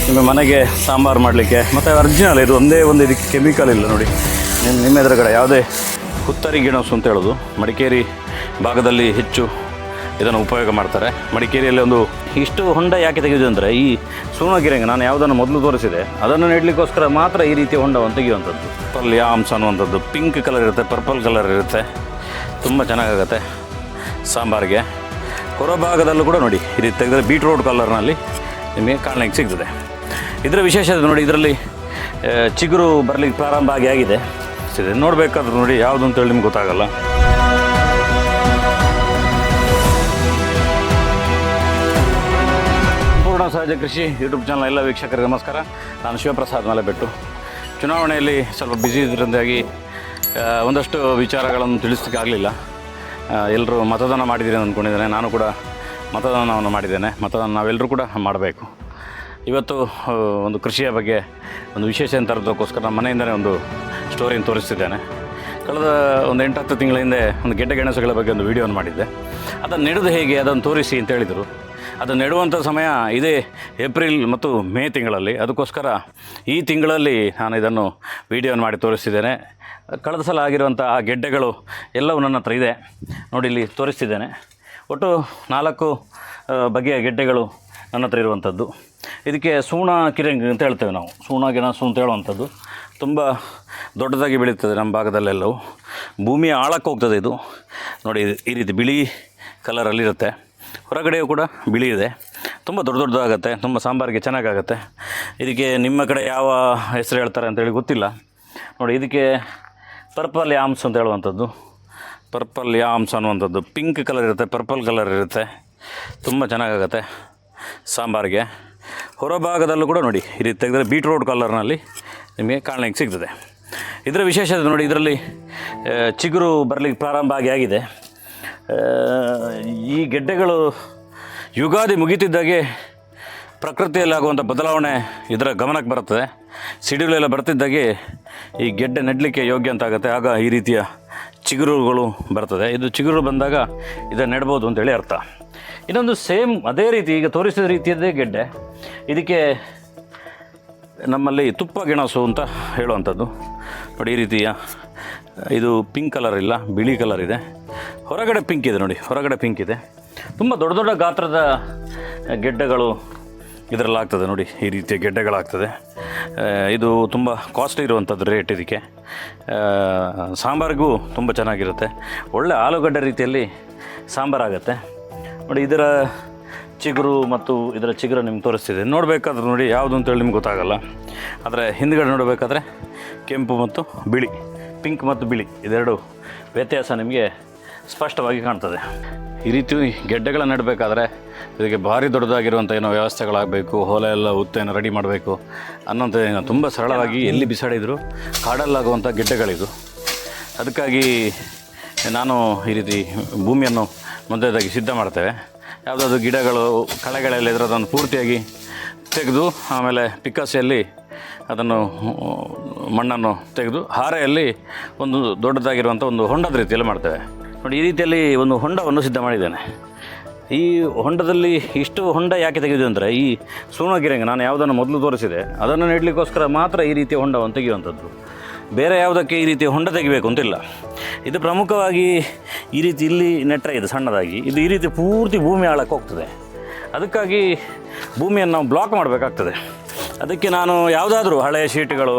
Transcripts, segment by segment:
ನಿಮ್ಮ ಮನೆಗೆ ಸಾಂಬಾರು ಮಾಡಲಿಕ್ಕೆ. ಮತ್ತು ಒರಿಜಿನಲ್ ಇದು ಒಂದೇ ಒಂದು ಇದಕ್ಕೆ ಕೆಮಿಕಲ್ ಇಲ್ಲ ನೋಡಿ. ನಿಮ್ಮ ಎದುರುಗಡೆ ಯಾವುದೇ ಹುತ್ತರಿ ಗೆಣಸು ಅಂತ ಹೇಳೋದು, ಮಡಿಕೇರಿ ಭಾಗದಲ್ಲಿ ಹೆಚ್ಚು ಇದನ್ನು ಉಪಯೋಗ ಮಾಡ್ತಾರೆ. ಮಡಿಕೇರಿಯಲ್ಲಿ ಒಂದು ಇಷ್ಟು ಹೊಂಡ ಯಾಕೆ ತೆಗೆದು ಅಂದರೆ ಈ ಸೂರ್ಣಗಿರಂಗ ನಾನು ಯಾವುದನ್ನು ಮೊದಲು ತೋರಿಸಿದೆ ಅದನ್ನು ನೆಡಲಿಕ್ಕೋಸ್ಕರ ಮಾತ್ರ ಈ ರೀತಿಯ ಹೊಂಡವನ್ನು ತೆಗೆಯುವಂಥದ್ದು. ಪರ್ಪಲ್ ಯಾಮ್ಸ್ ಅನ್ನುವಂಥದ್ದು ಪಿಂಕ್ ಕಲರ್ ಇರುತ್ತೆ, ಪರ್ಪಲ್ ಕಲರ್ ಇರುತ್ತೆ, ತುಂಬ ಚೆನ್ನಾಗಾಗುತ್ತೆ ಸಾಂಬಾರಿಗೆ. ಹೊರಭಾಗದಲ್ಲೂ ಕೂಡ ನೋಡಿ ಈ ರೀತಿ ತೆಗೆದರೆ ಬೀಟ್ರೋಟ್ ಕಲರ್ನಲ್ಲಿ ನಿಮಗೆ ಕಾಣಲಿಕ್ಕೆ ಸಿಗ್ತದೆ. ಇದರ ವಿಶೇಷತೆ ನೋಡಿ, ಇದರಲ್ಲಿ ಚಿಗುರು ಬರಲಿಕ್ಕೆ ಪ್ರಾರಂಭ ಆಗಿದೆ. ನೋಡಬೇಕಾದ್ರೂ ನೋಡಿ ಯಾವುದು ಅಂತೇಳಿ ನಿಮ್ಗೆ ಗೊತ್ತಾಗಲ್ಲ. ಪೂರ್ಣ ಸಹಜ ಕೃಷಿ ಯೂಟ್ಯೂಬ್ ಚಾನಲ್ ಎಲ್ಲ ವೀಕ್ಷಕರಿಗೆ ನಮಸ್ಕಾರ. ನಾನು ಶಿವಪ್ರಸಾದ್ ಮಲೆಬೆಟ್ಟು. ಚುನಾವಣೆಯಲ್ಲಿ ಸ್ವಲ್ಪ ಬ್ಯುಸಿ ಇದರಿಂದಾಗಿ ಒಂದಷ್ಟು ವಿಚಾರಗಳನ್ನು ತಿಳಿಸಲಿಕ್ಕೆ ಆಗಲಿಲ್ಲ. ಎಲ್ಲರೂ ಮತದಾನ ಮಾಡಿದ್ದೀರಿ ಅಂದ್ಕೊಂಡಿದ್ದೇನೆ. ನಾನು ಕೂಡ ಮತದಾನವನ್ನು ಮಾಡಿದ್ದೇನೆ. ಮತದಾನ ನಾವೆಲ್ಲರೂ ಕೂಡ ಮಾಡಬೇಕು. ಇವತ್ತು ಒಂದು ಕೃಷಿಯ ಬಗ್ಗೆ ಒಂದು ವಿಶೇಷ ಅಂತ ತರೋದಕ್ಕೋಸ್ಕರ ನಮ್ಮ ಮನೆಯಿಂದಲೇ ಒಂದು ಸ್ಟೋರಿಯನ್ನು ತೋರಿಸ್ತಿದ್ದೇನೆ. ಕಳೆದ ಒಂದು 8-10 ತಿಂಗಳ ಹಿಂದೆ ಒಂದು ಗೆಡ್ಡೆ ಗೆಣಸುಗಳ ಬಗ್ಗೆ ಒಂದು ವಿಡಿಯೋವನ್ನು ಮಾಡಿದ್ದೆ. ಅದನ್ನು ನೆಡೋದು ಹೇಗೆ ಅದನ್ನು ತೋರಿಸಿ ಅಂತ ಹೇಳಿದರು. ಅದು ನೆಡುವಂಥ ಸಮಯ ಇದೇ ಏಪ್ರಿಲ್ ಮತ್ತು ಮೇ ತಿಂಗಳಲ್ಲಿ. ಅದಕ್ಕೋಸ್ಕರ ಈ ತಿಂಗಳಲ್ಲಿ ನಾನು ಇದನ್ನು ವಿಡಿಯೋವನ್ನು ಮಾಡಿ ತೋರಿಸ್ತಿದ್ದೇನೆ. ಕಳೆದ ಸಲ ಆಗಿರುವಂಥ ಆ ಗೆಡ್ಡೆಗಳು ಎಲ್ಲವೂ ನನ್ನ ಹತ್ರ ಇದೆ ನೋಡಿ, ಇಲ್ಲಿ ತೋರಿಸ್ತಿದ್ದೇನೆ. ಒಟ್ಟು 4 ಬಗೆಯ ಗೆಡ್ಡೆಗಳು ನನ್ನ ಹತ್ರ ಇರುವಂಥದ್ದು. ಇದಕ್ಕೆ ಸೂಣ ಕಿರಂಗಿ ಅಂತ ಹೇಳ್ತೇವೆ ನಾವು, ಸೂಣ ಗೆಣಸು ಅಂತ ಹೇಳುವಂಥದ್ದು. ತುಂಬ ದೊಡ್ಡದಾಗಿ ಬೆಳೀತದೆ ನಮ್ಮ ಭಾಗದಲ್ಲೆಲ್ಲವೂ. ಭೂಮಿಯ ಆಳಕ್ಕೆ ಹೋಗ್ತದೆ ಇದು ನೋಡಿ. ಈ ರೀತಿ ಬಿಳಿ ಕಲರಲ್ಲಿರುತ್ತೆ, ಹೊರಗಡೆಯೂ ಕೂಡ ಬಿಳಿ ಇದೆ. ತುಂಬ ದೊಡ್ಡದಾಗುತ್ತೆ, ತುಂಬ ಸಾಂಬಾರಿಗೆ ಚೆನ್ನಾಗಾಗುತ್ತೆ. ಇದಕ್ಕೆ ನಿಮ್ಮ ಕಡೆ ಯಾವ ಹೆಸರು ಹೇಳ್ತಾರೆ ಅಂತೇಳಿ ಗೊತ್ತಿಲ್ಲ ನೋಡಿ. ಇದಕ್ಕೆ ಪರ್ಪಲ್ ಯಾಮ್ಸ್ ಅಂತ ಹೇಳುವಂಥದ್ದು, ಪರ್ಪಲ್ ಯಾಮ್ಸ್ ಅನ್ನುವಂಥದ್ದು ಪಿಂಕ್ ಕಲರ್ ಇರುತ್ತೆ, ಪರ್ಪಲ್ ಕಲರ್ ಇರುತ್ತೆ, ತುಂಬ ಚೆನ್ನಾಗಾಗುತ್ತೆ ಸಾಂಬಾರಿಗೆ. ಹೊರಭಾಗದಲ್ಲೂ ಕೂಡ ನೋಡಿ ಈ ರೀತಿ ತೆಗೆದರೆ ಬೀಟ್ರೋಟ್ ಕಲರ್ನಲ್ಲಿ ನಿಮಗೆ ಕಾಣಲಿಕ್ಕೆ ಸಿಗ್ತದೆ. ಇದರ ವಿಶೇಷತೆ ನೋಡಿ, ಇದರಲ್ಲಿ ಚಿಗುರು ಬರಲಿಕ್ಕೆ ಪ್ರಾರಂಭ ಆಗಿದೆ. ಈ ಗೆಡ್ಡೆಗಳು ಯುಗಾದಿ ಮುಗಿತಿದ್ದಾಗೆ ಪ್ರಕೃತಿಯಲ್ಲಾಗುವಂಥ ಬದಲಾವಣೆ ಇದರ ಗಮನಕ್ಕೆ ಬರುತ್ತದೆ. ಸಿಡಿಲೆಲ್ಲ ಬರ್ತಿದ್ದಾಗೆ ಈ ಗೆಡ್ಡೆ ನೆಡಲಿಕ್ಕೆ ಯೋಗ್ಯ ಅಂತ ಆಗುತ್ತೆ. ಆಗ ಈ ರೀತಿಯ ಚಿಗುರುಗಳು ಬರ್ತದೆ. ಇದು ಚಿಗುರು ಬಂದಾಗ ಇದನ್ನು ನೆಡ್ಬೋದು ಅಂತೇಳಿ ಅರ್ಥ. ಇನ್ನೊಂದು ಸೇಮ್ ಅದೇ ರೀತಿ ಈಗ ತೋರಿಸಿದ ರೀತಿಯದ್ದೇ ಗೆಡ್ಡೆ, ಇದಕ್ಕೆ ನಮ್ಮಲ್ಲಿ ತುಪ್ಪ ಗೆಣಸು ಅಂತ ಹೇಳುವಂಥದ್ದು ನೋಡಿ. ಈ ರೀತಿಯ ಇದು ಪಿಂಕ್ ಕಲರ್ ಇಲ್ಲ, ಬಿಳಿ ಕಲರ್ ಇದೆ. ಹೊರಗಡೆ ಪಿಂಕ್ ಇದೆ ನೋಡಿ, ಹೊರಗಡೆ ಪಿಂಕ್ ಇದೆ. ತುಂಬ ದೊಡ್ಡ ದೊಡ್ಡ ಗಾತ್ರದ ಗೆಡ್ಡೆಗಳು ಇದರಲ್ಲಾಗ್ತದೆ ನೋಡಿ. ಈ ರೀತಿಯ ಗೆಡ್ಡೆಗಳಾಗ್ತದೆ. ಇದು ತುಂಬ ಕಾಸ್ಟ್ಲಿ ಇರುವಂಥದ್ದು ರೇಟ್ ಇದಕ್ಕೆ. ಸಾಂಬಾರಿಗೂ ತುಂಬ ಚೆನ್ನಾಗಿರುತ್ತೆ. ಒಳ್ಳೆ ಆಲೂಗಡ್ಡೆ ರೀತಿಯಲ್ಲಿ ಸಾಂಬಾರಾಗುತ್ತೆ ನೋಡಿ. ಇದರ ಚಿಗುರು ಮತ್ತು ಇದರ ಚಿಗುರು ನಿಮ್ಗೆ ತೋರಿಸ್ತಿದೆ. ನೋಡಬೇಕಾದ್ರೆ ನೋಡಿ ಯಾವುದು ಅಂತೇಳಿ ನಿಮ್ಗೆ ಗೊತ್ತಾಗಲ್ಲ. ಆದರೆ ಹಿಂದ್ಗಡೆ ನೋಡಬೇಕಾದ್ರೆ ಕೆಂಪು ಮತ್ತು ಬಿಳಿ, ಪಿಂಕ್ ಮತ್ತು ಬಿಳಿ ಇದೆರಡು ವ್ಯತ್ಯಾಸ ನಿಮಗೆ ಸ್ಪಷ್ಟವಾಗಿ ಕಾಣ್ತದೆ. ಈ ರೀತಿ ಗೆಡ್ಡೆಗಳನ್ನು ನೆಡಬೇಕಾದ್ರೆ ಇದಕ್ಕೆ ಭಾರಿ ದೊಡ್ಡದಾಗಿರುವಂಥ ಏನೋ ವ್ಯವಸ್ಥೆಗಳಾಗಬೇಕು, ಹೊಲ ಎಲ್ಲ ಉತ್ತೇನ ರೆಡಿ ಮಾಡಬೇಕು ಅನ್ನೋಂಥದ್ದು. ತುಂಬ ಸರಳವಾಗಿ ಎಲ್ಲಿ ಬಿಸಾಡಿದ್ರು ಕಾಡಲ್ಲಾಗುವಂಥ ಗೆಡ್ಡೆಗಳಿದು. ಅದಕ್ಕಾಗಿ ನಾನು ಈ ರೀತಿ ಭೂಮಿಯನ್ನು ಮೊದಲೇದಾಗಿ ಸಿದ್ಧ ಮಾಡ್ತೇವೆ. ಯಾವುದಾದ್ರು ಗಿಡಗಳು ಕಳೆಗಳೆಲ್ಲ ಇದ್ರೆ ಅದನ್ನು ಪೂರ್ತಿಯಾಗಿ ತೆಗೆದು ಆಮೇಲೆ ಪಿಕಾಸಿಯಲ್ಲಿ ಅದನ್ನು ಮಣ್ಣನ್ನು ತೆಗೆದು ಹಾರೆಯಲ್ಲಿ ಒಂದು ದೊಡ್ಡದಾಗಿರುವಂಥ ಒಂದು ಹೊಂಡದ ರೀತಿಯಲ್ಲಿ ಮಾಡ್ತೇವೆ ನೋಡಿ. ಈ ರೀತಿಯಲ್ಲಿ ಒಂದು ಹೊಂಡವನ್ನು ಸಿದ್ಧ ಮಾಡಿದ್ದೇನೆ. ಈ ಹೊಂಡದಲ್ಲಿ ಇಷ್ಟು ಹೊಂಡ ಯಾಕೆ ತೆಗೆದು ಅಂದರೆ ಈ ಸೂರ್ಣಗಿರಂಗ ನಾನು ಯಾವುದನ್ನು ಮೊದಲು ತೋರಿಸಿದೆ ಅದನ್ನು ನೆಡಲಿಕ್ಕೋಸ್ಕರ ಮಾತ್ರ ಈ ರೀತಿಯ ಹೊಂಡವನ್ನು ತೆಗೆಯುವಂಥದ್ದು. ಬೇರೆ ಯಾವುದಕ್ಕೆ ಈ ರೀತಿಯ ಹೊಂಡ ತೆಗಿಬೇಕು ಅಂತಿಲ್ಲ. ಇದು ಪ್ರಮುಖವಾಗಿ ಈ ರೀತಿ ಇಲ್ಲಿ ನೆಟ್ಟರೆ ಇದು ಸಣ್ಣದಾಗಿ ಇದು ಈ ರೀತಿ ಪೂರ್ತಿ ಭೂಮಿ ಆಳಕ್ಕೆ ಹೋಗ್ತದೆ. ಅದಕ್ಕಾಗಿ ಭೂಮಿಯನ್ನು ನಾವು ಬ್ಲಾಕ್ ಮಾಡಬೇಕಾಗ್ತದೆ. ಅದಕ್ಕೆ ನಾನು ಯಾವುದಾದ್ರೂ ಹಳೆಯ ಶೀಟ್ಗಳು,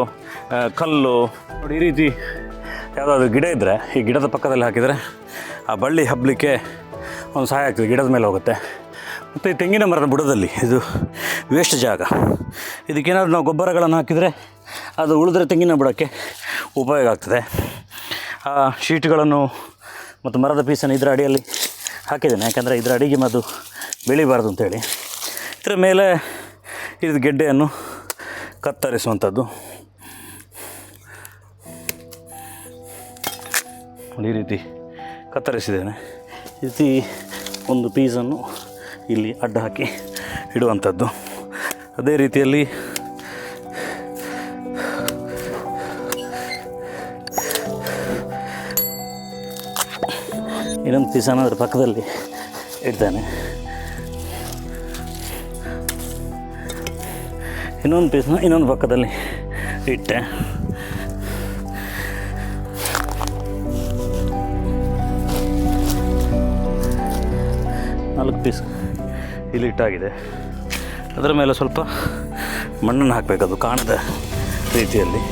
ಕಲ್ಲು ನೋಡಿ, ಈ ರೀತಿ ಯಾವುದಾದ್ರೂ ಗಿಡ ಇದ್ದರೆ ಈ ಗಿಡದ ಪಕ್ಕದಲ್ಲಿ ಹಾಕಿದರೆ ಆ ಬಳ್ಳಿ ಹಬ್ಬಲಿಕ್ಕೆ ಒಂದು ಸಹಾಯ ಆಗ್ತದೆ, ಗಿಡದ ಮೇಲೆ ಹೋಗುತ್ತೆ. ಮತ್ತು ಈ ತೆಂಗಿನ ಮರದ ಬುಡದಲ್ಲಿ ಇದು ವೇಸ್ಟ್ ಜಾಗ, ಇದಕ್ಕೇನಾದರೂ ನಾವು ಗೊಬ್ಬರಗಳನ್ನು ಹಾಕಿದರೆ ಅದು ಉಳಿದ್ರೆ ತೆಂಗಿನ ಬುಡಕ್ಕೆ ಉಪಯೋಗ ಆಗ್ತದೆ. ಆ ಶೀಟ್ಗಳನ್ನು ಮತ್ತು ಮರದ ಪೀಸನ್ನು ಇದರ ಅಡಿಯಲ್ಲಿ ಹಾಕಿದ್ದೇನೆ, ಯಾಕೆಂದರೆ ಇದರ ಅಡಿಗೆ ಮದ್ದು ಬೆಳಿಬಾರ್ದು ಅಂತೇಳಿ. ಇದರ ಮೇಲೆ ಇದು ಗೆಡ್ಡೆಯನ್ನು ಕತ್ತರಿಸುವಂಥದ್ದು. ಈ ರೀತಿ ಕತ್ತರಿಸಿದ್ದೇನೆ. ಈ ರೀತಿ ಒಂದು ಪೀಸನ್ನು ಇಲ್ಲಿ ಅಡ್ಡ ಹಾಕಿ ಇಡುವಂಥದ್ದು. ಅದೇ ರೀತಿಯಲ್ಲಿ ಇನ್ನೊಂದು ಪೀಸನ್ನು ಅದರ ಪಕ್ಕದಲ್ಲಿ ಇಡ್ತಾನೆ. ಇನ್ನೊಂದು ಪೀಸ್ನ ಇನ್ನೊಂದು ಪಕ್ಕದಲ್ಲಿ ಇಟ್ಟೆ. ನಾಲ್ಕು ಪೀಸ್ ಇಲ್ಲಿ ಇಟ್ಟಾಗಿದೆ. ಅದರ ಮೇಲೆ ಸ್ವಲ್ಪ ಮಣ್ಣನ್ನು ಹಾಕಬೇಕು, ಅದು ಕಾಣದ ರೀತಿಯಲ್ಲಿ.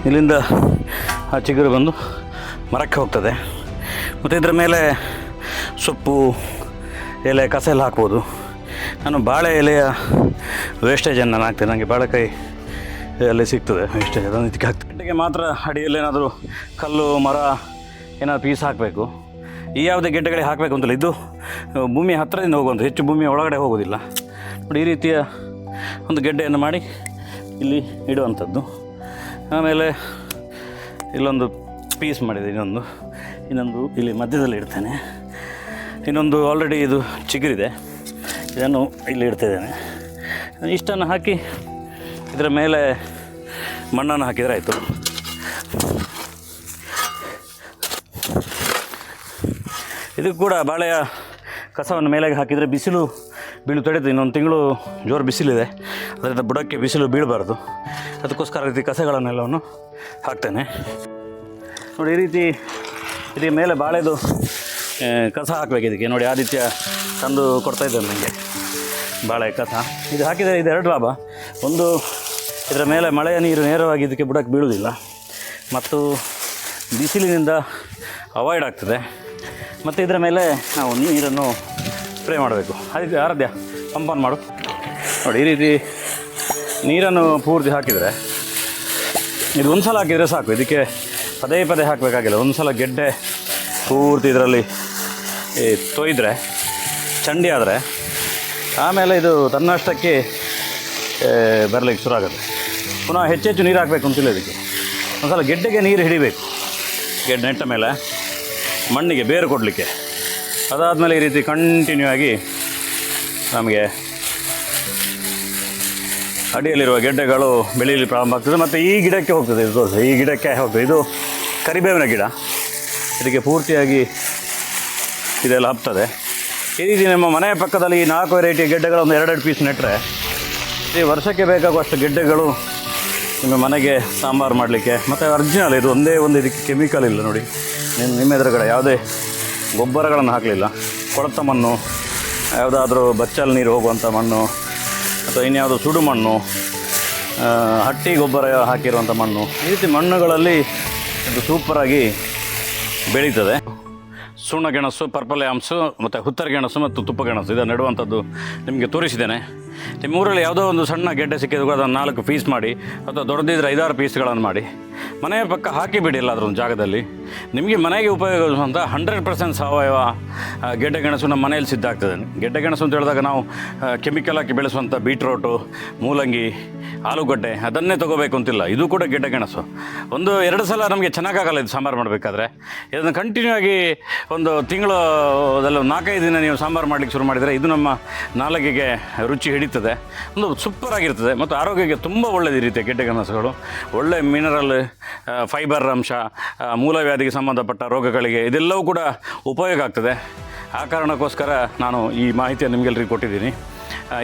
ಇಲ್ಲಿಂದ ಆ ಚಿಗುರು ಬಂದು ಮರಕ್ಕೆ ಹೋಗ್ತದೆ. ಮತ್ತು ಇದರ ಮೇಲೆ ಸೊಪ್ಪು, ಎಲೆ, ಕಸ ಎಲ್ಲ ಹಾಕ್ಬೋದು. ನಾನು ಬಾಳೆ ಎಲೆಯ ವೇಸ್ಟೇಜನ್ನು ನಾನು ಹಾಕ್ತೇನೆ. ನನಗೆ ಬಾಳೆಕಾಯಿ ಎಲೆ ಸಿಗ್ತದೆ ವೇಸ್ಟೇಜ್, ಅದನ್ನು ಇದಕ್ಕೆ ಹಾಕ್ತೇನೆ. ಗಡ್ಡೆಗೆ ಮಾತ್ರ ಅಡಿಯಲ್ಲಿ ಏನಾದರೂ ಕಲ್ಲು, ಮರ ಏನಾದರೂ ಪೀಸ್ ಹಾಕಬೇಕು. ಈ ಯಾವುದೇ ಗೆಡ್ಡೆಗಳಿಗೆ ಹಾಕಬೇಕು ಅಂತಲ್ಲ, ಇದು ಭೂಮಿಯ ಹತ್ತಿರದಿಂದ ಹೋಗುವಂಥ, ಹೆಚ್ಚು ಭೂಮಿಯ ಒಳಗಡೆ ಹೋಗೋದಿಲ್ಲ ನೋಡಿ. ಈ ರೀತಿಯ ಒಂದು ಗೆಡ್ಡೆಯನ್ನು ಮಾಡಿ ಇಲ್ಲಿ ಇಡುವಂಥದ್ದು. ಆಮೇಲೆ ಇಲ್ಲೊಂದು ಪೀಸ್ ಮಾಡಿದೆ, ಇನ್ನೊಂದು ಇಲ್ಲಿ ಮಧ್ಯದಲ್ಲಿ ಇಡ್ತೇನೆ. ಇನ್ನೊಂದು ಆಲ್ರೆಡಿ ಇದು ಚಿಗುರಿದೆ, ಇದನ್ನು ಇಲ್ಲಿ ಇಡ್ತಿದ್ದೇನೆ. ಇಷ್ಟನ್ನು ಹಾಕಿ ಇದರ ಮೇಲೆ ಮಣ್ಣನ್ನು ಹಾಕಿದರೆ ಆಯಿತು. ಇದು ಕೂಡ ಬಾಳೆಯ ಕಸವನ್ನು ಮೇಲೆಗೆ ಹಾಕಿದರೆ ಬಿಸಿಲು ತಡೆಯುತ್ತೆ. ಇನ್ನೊಂದು ತಿಂಗಳು ಜೋರು ಬಿಸಿಲಿದೆ, ಅದರಿಂದ ಬುಡಕ್ಕೆ ಬಿಸಿಲು ಬೀಳಬಾರ್ದು. ಅದಕ್ಕೋಸ್ಕರ ರೀತಿ ಕಸಗಳನ್ನೆಲ್ಲವನ್ನು ಹಾಕ್ತೇನೆ ನೋಡಿ. ಈ ರೀತಿ ಇದಕ್ಕೆ ಮೇಲೆ ಬಾಳೆದು ಕಸ ಹಾಕಬೇಕು. ಇದಕ್ಕೆ ನೋಡಿ ಆದಿತ್ಯ ತಂದು ಕೊಡ್ತಾಯಿದ್ದಾನೆ ನನಗೆ ಬಾಳೆ ಕಸ. ಇದು ಹಾಕಿದರೆ ಇದು ಎರಡು ಲಾಭ. ಒಂದು, ಇದರ ಮೇಲೆ ಮಳೆಯ ನೀರು ನೇರವಾಗಿ ಇದಕ್ಕೆ ಬುಡಕ್ಕೆ ಬೀಳುವುದಿಲ್ಲ ಮತ್ತು ಬಿಸಿಲಿನಿಂದ ಅವಾಯ್ಡ್ ಆಗ್ತದೆ. ಮತ್ತು ಇದರ ಮೇಲೆ ನಾವು ನೀರನ್ನು ಸ್ಪ್ರೇ ಮಾಡಬೇಕು. ಅದಕ್ಕೆ ಆರಾಧ್ಯ ಪಂಪ್ ಆನ್ ಮಾಡು ನೋಡಿ. ಈ ರೀತಿ ನೀರನ್ನು ಪೂರ್ತಿ ಹಾಕಿದರೆ, ಇದು ಒಂದು ಸಲ ಹಾಕಿದರೆ ಸಾಕು, ಇದಕ್ಕೆ ಪದೇ ಪದೇ ಹಾಕಬೇಕಾಗಿಲ್ಲ. ಒಂದು ಸಲ ಗೆಡ್ಡೆ ಪೂರ್ತಿ ಇದರಲ್ಲಿ ತೊಯ್ದರೆ, ಚಂಡಿ ಆದರೆ ಆಮೇಲೆ ಇದು ತನ್ನಷ್ಟಕ್ಕೆ ಬರಲಿಕ್ಕೆ ಶುರು ಆಗುತ್ತೆ. ಪುನಃ ಹೆಚ್ಚೆಚ್ಚು ನೀರು ಹಾಕಬೇಕು ಅಂತಿಲ್ಲ ಇದಕ್ಕೆ. ಒಂದು ಸಲ ಗೆಡ್ಡೆಗೆ ನೀರು ಹಿಡಿಬೇಕು, ಗೆಡ್ಡೆ ನೆಟ್ಟ ಮೇಲೆ ಮಣ್ಣಿಗೆ ಬೇರು ಕೊಡಲಿಕ್ಕೆ. ಅದಾದಮೇಲೆ ಈ ರೀತಿ ಕಂಟಿನ್ಯೂ ಆಗಿ ನಮಗೆ ಅಡಿಯಲ್ಲಿರುವ ಗೆಡ್ಡೆಗಳು ಬೆಳೀಲಿ ಪ್ರಾರಂಭ ಆಗ್ತದೆ. ಮತ್ತು ಈ ಗಿಡಕ್ಕೆ ಹೋಗ್ತದೆ, ಇದು ತೋರಿಸಿ, ಈ ಗಿಡಕ್ಕೆ ಹೋಗ್ತದೆ. ಇದು ಕರಿಬೇವಿನ ಗಿಡ, ಇದಕ್ಕೆ ಪೂರ್ತಿಯಾಗಿ ಇದೆಲ್ಲ ಹಬ್ತದೆ. ಈ ರೀತಿ ನಮ್ಮ ಮನೆಯ ಪಕ್ಕದಲ್ಲಿ ಈ 4 ವೆರೈಟಿಯ ಗೆಡ್ಡೆಗಳು ಒಂದು 2 ಪೀಸ್ ನೆಟ್ಟರೆ ಈ ವರ್ಷಕ್ಕೆ ಬೇಕಾಗುವಷ್ಟು ಗೆಡ್ಡೆಗಳು ನಿಮ್ಮ ಮನೆಗೆ ಸಾಂಬಾರು ಮಾಡಲಿಕ್ಕೆ. ಮತ್ತು ಒರಿಜಿನಲ್, ಇದು ಒಂದೇ ಒಂದು, ಇದಕ್ಕೆ ಕೆಮಿಕಲ್ ಇಲ್ಲ ನೋಡಿ. ನಿಮ್ಮ ಎದುರುಗಡೆ ಯಾವುದೇ ಗೊಬ್ಬರಗಳನ್ನು ಹಾಕಲಿಲ್ಲ. ಕೊಳೆತ ಮಣ್ಣು, ಯಾವುದಾದ್ರೂ ಬಚ್ಚಲು ನೀರು ಹೋಗುವಂಥ ಮಣ್ಣು ಅಥವಾ ಇನ್ಯಾವುದು ಸುಡು ಮಣ್ಣು, ಹಟ್ಟಿ ಗೊಬ್ಬರ ಹಾಕಿರುವಂಥ ಮಣ್ಣು, ಈ ರೀತಿ ಮಣ್ಣುಗಳಲ್ಲಿ ಇದು ಸೂಪರಾಗಿ ಬೆಳೀತದೆ. ಸುಣ್ಣಗೆಣಸು, ಪರ್ಪಲ್ ಯಾಮ್ಸು ಮತ್ತು ಹುತ್ತರಗೆಣಸು ಮತ್ತು ತುಪ್ಪಗೆಣಸು ಇದನ್ನು ನೆಡುವಂಥದ್ದು ನಿಮಗೆ ತೋರಿಸಿದ್ದೇನೆ. ನಿಮ್ಮ ಊರಲ್ಲಿ ಯಾವುದೋ ಒಂದು ಸಣ್ಣ ಗೆಡ್ಡೆ ಸಿಕ್ಕಿದ್ರು ಅದನ್ನು 4 ಪೀಸ್ ಮಾಡಿ, ಅಥವಾ ದೊಡ್ಡದಿದ್ದರೆ 5-6 ಪೀಸ್ಗಳನ್ನು ಮಾಡಿ ಮನೆಯ ಪಕ್ಕ ಹಾಕಿಬಿಡಿ. ಎಲ್ಲಾದರೂ ಒಂದು ಜಾಗದಲ್ಲಿ ನಿಮಗೆ ಮನೆಗೆ ಉಪಯೋಗಿಸುವಂಥ 100% ಸಾವಯವ ಗೆಡ್ಡೆಗೆಣಸು ನಮ್ಮ ಮನೆಯಲ್ಲಿ ಸಿದ್ಧ ಆಗ್ತದೆ. ಗೆಡ್ಡೆಗೆಣಸು ಅಂತ ಹೇಳಿದಾಗ ನಾವು ಕೆಮಿಕಲ್ ಹಾಕಿ ಬೆಳೆಸುವಂಥ ಬೀಟ್ರೋಟು, ಮೂಲಂಗಿ, ಆಲೂಗಡ್ಡೆ ಅದನ್ನೇ ತೊಗೋಬೇಕು ಅಂತಿಲ್ಲ. ಇದು ಕೂಡ ಗೆಡ್ಡೆಗೆಣಸು. 1-2 ಸಲ ನಮಗೆ ಚೆನ್ನಾಗಾಗಲ್ಲ ಇದು ಸಾಂಬಾರು ಮಾಡಬೇಕಾದ್ರೆ. ಇದನ್ನು ಕಂಟಿನ್ಯೂ ಆಗಿ ಒಂದು ತಿಂಗಳಲ್ಲಿ 4-5 ದಿನ ನೀವು ಸಾಂಬಾರು ಮಾಡಲಿಕ್ಕೆ ಶುರು ಮಾಡಿದರೆ ಇದು ನಮ್ಮ ನಾಲಿಗೆಗೆ ರುಚಿ ಹಿಡಿತದೆ. ಒಂದು ಸೂಪರಾಗಿರ್ತದೆ ಮತ್ತು ಆರೋಗ್ಯಕ್ಕೆ ತುಂಬ ಒಳ್ಳೆಯದು. ಈ ರೀತಿಯ ಗೆಡ್ಡೆಗೆಣಸುಗಳು ಒಳ್ಳೆ ಮಿನರಲ್, ಫೈಬರ್ ಅಂಶ, ಮೂಲವ್ಯಾಧಿಗೆ ಸಂಬಂಧಪಟ್ಟ ರೋಗಗಳಿಗೆ ಇದೆಲ್ಲವೂ ಕೂಡ ಉಪಯೋಗ ಆಗ್ತದೆ. ಆ ಕಾರಣಕ್ಕೋಸ್ಕರ ನಾನು ಈ ಮಾಹಿತಿಯನ್ನು ನಿಮಗೆಲ್ಲರಿಗೂ ಕೊಟ್ಟಿದ್ದೀನಿ.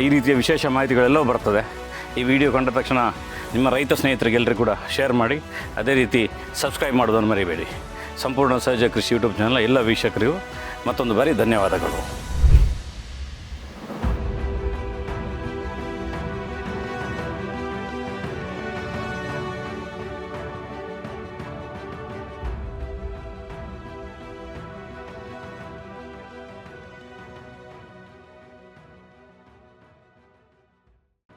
ಈ ರೀತಿಯ ವಿಶೇಷ ಮಾಹಿತಿಗಳೆಲ್ಲವೂ ಬರ್ತದೆ. ಈ ವಿಡಿಯೋ ಕಂಡ ತಕ್ಷಣ ನಿಮ್ಮ ರೈತ ಸ್ನೇಹಿತರಿಗೆಲ್ಲರಿಗೂ ಕೂಡ ಶೇರ್ ಮಾಡಿ, ಅದೇ ರೀತಿ ಸಬ್ಸ್ಕ್ರೈಬ್ ಮಾಡೋದನ್ನು ಮರಿಬೇಡಿ. ಸಂಪೂರ್ಣ ಸಹಜ ಕೃಷಿ ಯೂಟ್ಯೂಬ್ ಚಾನಲ್ ಎಲ್ಲ ವೀಕ್ಷಕರಿಗೂ ಮತ್ತೊಂದು ಬಾರಿ ಧನ್ಯವಾದಗಳು.